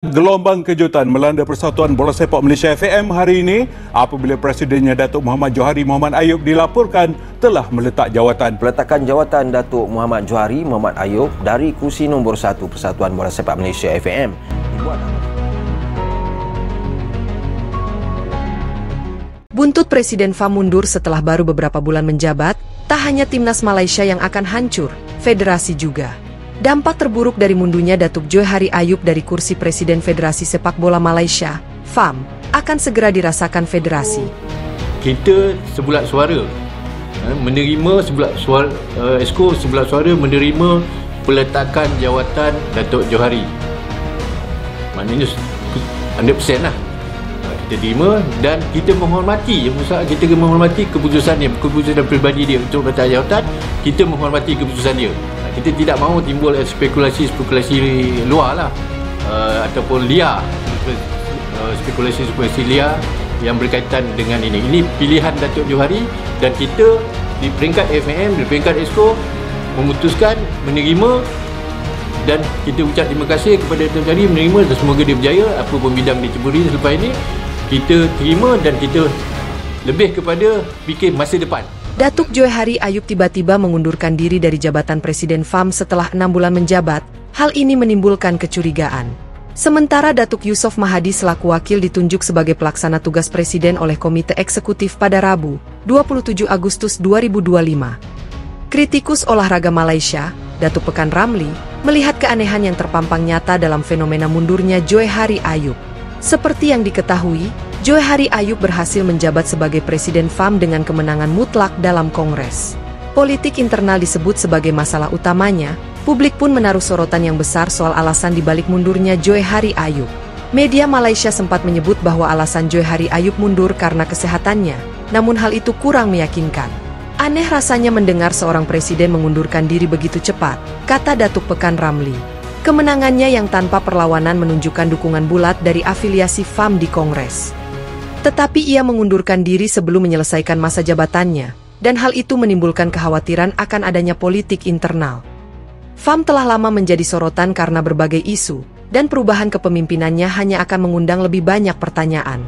Gelombang kejutan melanda Persatuan Bola Sepak Malaysia FAM hari ini apabila Presidennya Datuk Muhammad Johari Muhammad Ayub dilaporkan telah meletak jawatan. Peletakan jawatan Datuk Muhammad Johari Muhammad Ayub dari kursi nombor 1 Persatuan Bola Sepak Malaysia FAM dibuat. Buntut Presiden FAM mundur setelah baru beberapa bulan menjabat, tak hanya timnas Malaysia yang akan hancur, federasi juga. Dampak terburuk dari mundurnya Datuk Johari Ayub dari kursi Presiden Federasi Sepak Bola Malaysia, FAM, akan segera dirasakan federasi. Kita sebulat suara menerima sebulat suara, Esko sebulat suara menerima peletakan jawatan Datuk Johari. Maknanya 100% lah. Kita terima dan kita menghormati. Kita menghormati keputusan dia, keputusan peribadi dia untuk meletak jawatan. Kita menghormati keputusan dia. Kita tidak mahu timbul spekulasi luar lah, ataupun liar, spekulasi liar yang berkaitan dengan ini. Ini pilihan Datuk Johari dan kita di peringkat FAM, di peringkat Esko memutuskan menerima dan kita ucap terima kasih kepada Datuk Johari menerima dan semoga dia berjaya apa pun bidang dia ceburi selepas ini. Kita terima dan kita lebih kepada fikir masa depan. Datuk Johari Ayub tiba-tiba mengundurkan diri dari jabatan Presiden FAM setelah 6 bulan menjabat. Hal ini menimbulkan kecurigaan. Sementara Datuk Yusof Mahadi selaku wakil ditunjuk sebagai pelaksana tugas Presiden oleh Komite Eksekutif pada Rabu, 27 Agustus 2025. Kritikus olahraga Malaysia, Datuk Pekan Ramli, melihat keanehan yang terpampang nyata dalam fenomena mundurnya Johari Ayub. Seperti yang diketahui, Johari Ayub berhasil menjabat sebagai Presiden FAM dengan kemenangan mutlak dalam Kongres. Politik internal disebut sebagai masalah utamanya, publik pun menaruh sorotan yang besar soal alasan dibalik mundurnya Johari Ayub. Media Malaysia sempat menyebut bahwa alasan Johari Ayub mundur karena kesehatannya, namun hal itu kurang meyakinkan. Aneh rasanya mendengar seorang presiden mengundurkan diri begitu cepat, kata Datuk Pekan Ramli. Kemenangannya yang tanpa perlawanan menunjukkan dukungan bulat dari afiliasi FAM di Kongres. Tetapi ia mengundurkan diri sebelum menyelesaikan masa jabatannya, dan hal itu menimbulkan kekhawatiran akan adanya politik internal. FAM telah lama menjadi sorotan karena berbagai isu, dan perubahan kepemimpinannya hanya akan mengundang lebih banyak pertanyaan.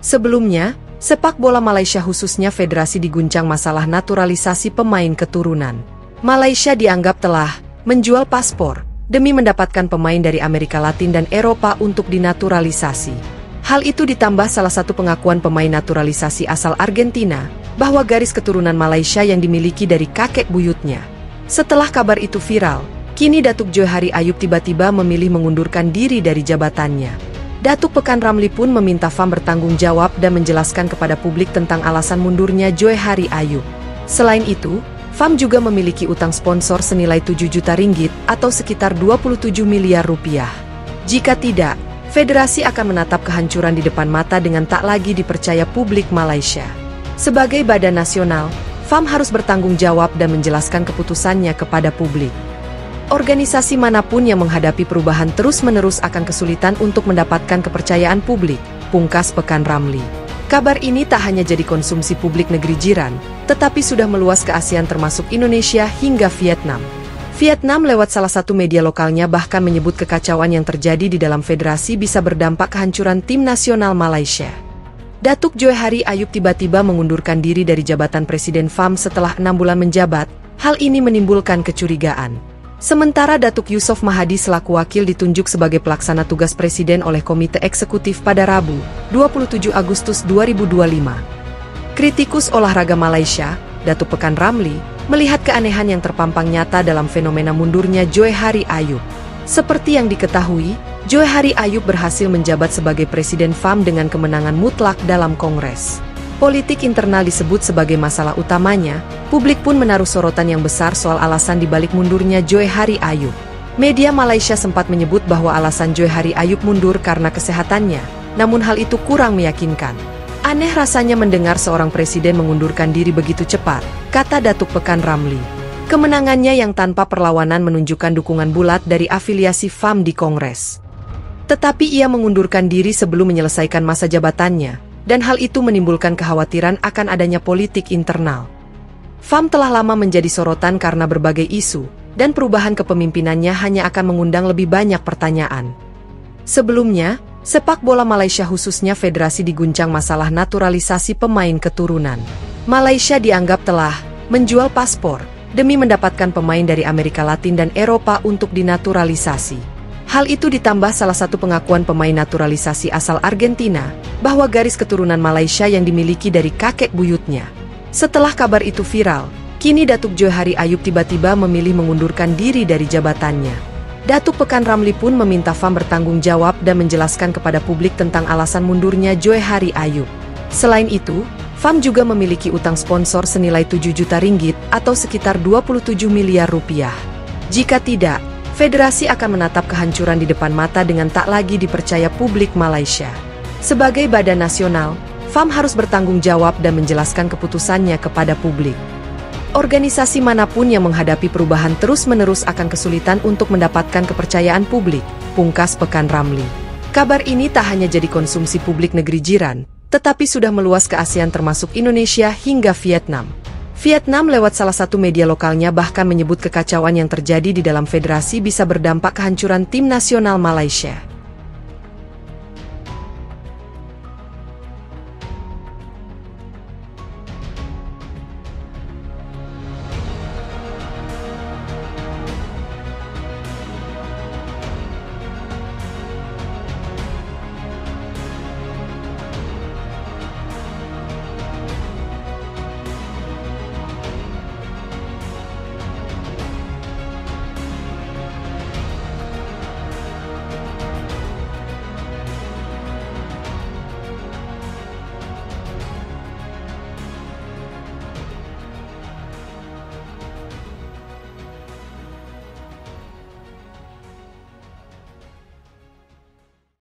Sebelumnya, sepak bola Malaysia khususnya federasi diguncang masalah naturalisasi pemain keturunan. Malaysia dianggap telah menjual paspor demi mendapatkan pemain dari Amerika Latin dan Eropa untuk dinaturalisasi. Hal itu ditambah salah satu pengakuan pemain naturalisasi asal Argentina, bahwa garis keturunan Malaysia yang dimiliki dari kakek buyutnya. Setelah kabar itu viral, kini Datuk Johari Ayub tiba-tiba memilih mengundurkan diri dari jabatannya. Datuk Pekan Ramli pun meminta FAM bertanggung jawab dan menjelaskan kepada publik tentang alasan mundurnya Johari Ayub. Selain itu, FAM juga memiliki utang sponsor senilai 7 juta ringgit atau sekitar 27 miliar rupiah. Jika tidak, federasi akan menatap kehancuran di depan mata dengan tak lagi dipercaya publik Malaysia. Sebagai badan nasional, FAM harus bertanggung jawab dan menjelaskan keputusannya kepada publik. Organisasi manapun yang menghadapi perubahan terus-menerus akan kesulitan untuk mendapatkan kepercayaan publik, pungkas Pekan Ramli. Kabar ini tak hanya jadi konsumsi publik negeri jiran, tetapi sudah meluas ke ASEAN termasuk Indonesia hingga Vietnam. Vietnam lewat salah satu media lokalnya bahkan menyebut kekacauan yang terjadi di dalam federasi bisa berdampak kehancuran tim nasional Malaysia. Datuk Johari Ayub tiba-tiba mengundurkan diri dari jabatan Presiden FAM setelah 6 bulan menjabat. Hal ini menimbulkan kecurigaan. Sementara Datuk Yusof Mahadi selaku wakil ditunjuk sebagai pelaksana tugas Presiden oleh Komite Eksekutif pada Rabu, 27 Agustus 2025. Kritikus olahraga Malaysia, Datuk Pekan Ramli, melihat keanehan yang terpampang nyata dalam fenomena mundurnya Johari Ayub. Seperti yang diketahui, Johari Ayub berhasil menjabat sebagai Presiden FAM dengan kemenangan mutlak dalam Kongres. Politik internal disebut sebagai masalah utamanya, publik pun menaruh sorotan yang besar soal alasan dibalik mundurnya Johari Ayub. Media Malaysia sempat menyebut bahwa alasan Johari Ayub mundur karena kesehatannya, namun hal itu kurang meyakinkan. Aneh rasanya mendengar seorang presiden mengundurkan diri begitu cepat, kata Datuk Pekan Ramli. Kemenangannya yang tanpa perlawanan menunjukkan dukungan bulat dari afiliasi FAM di Kongres. Tetapi ia mengundurkan diri sebelum menyelesaikan masa jabatannya, dan hal itu menimbulkan kekhawatiran akan adanya politik internal. FAM telah lama menjadi sorotan karena berbagai isu, dan perubahan kepemimpinannya hanya akan mengundang lebih banyak pertanyaan. Sebelumnya, sepak bola Malaysia khususnya federasi diguncang masalah naturalisasi pemain keturunan. Malaysia dianggap telah menjual paspor demi mendapatkan pemain dari Amerika Latin dan Eropa untuk dinaturalisasi. Hal itu ditambah salah satu pengakuan pemain naturalisasi asal Argentina bahwa garis keturunan Malaysia yang dimiliki dari kakek buyutnya. Setelah kabar itu viral, kini Datuk Johari Ayub tiba-tiba memilih mengundurkan diri dari jabatannya. Datuk Pekan Ramli pun meminta FAM bertanggung jawab dan menjelaskan kepada publik tentang alasan mundurnya Johari Ayub. Selain itu, FAM juga memiliki utang sponsor senilai 7 juta ringgit atau sekitar 27 miliar rupiah. Jika tidak, federasi akan menatap kehancuran di depan mata dengan tak lagi dipercaya publik Malaysia. Sebagai badan nasional, FAM harus bertanggung jawab dan menjelaskan keputusannya kepada publik. Organisasi manapun yang menghadapi perubahan terus-menerus akan kesulitan untuk mendapatkan kepercayaan publik, pungkas Pekan Ramli. Kabar ini tak hanya jadi konsumsi publik negeri jiran, tetapi sudah meluas ke ASEAN termasuk Indonesia hingga Vietnam. Vietnam lewat salah satu media lokalnya bahkan menyebut kekacauan yang terjadi di dalam federasi bisa berdampak kehancuran tim nasional Malaysia.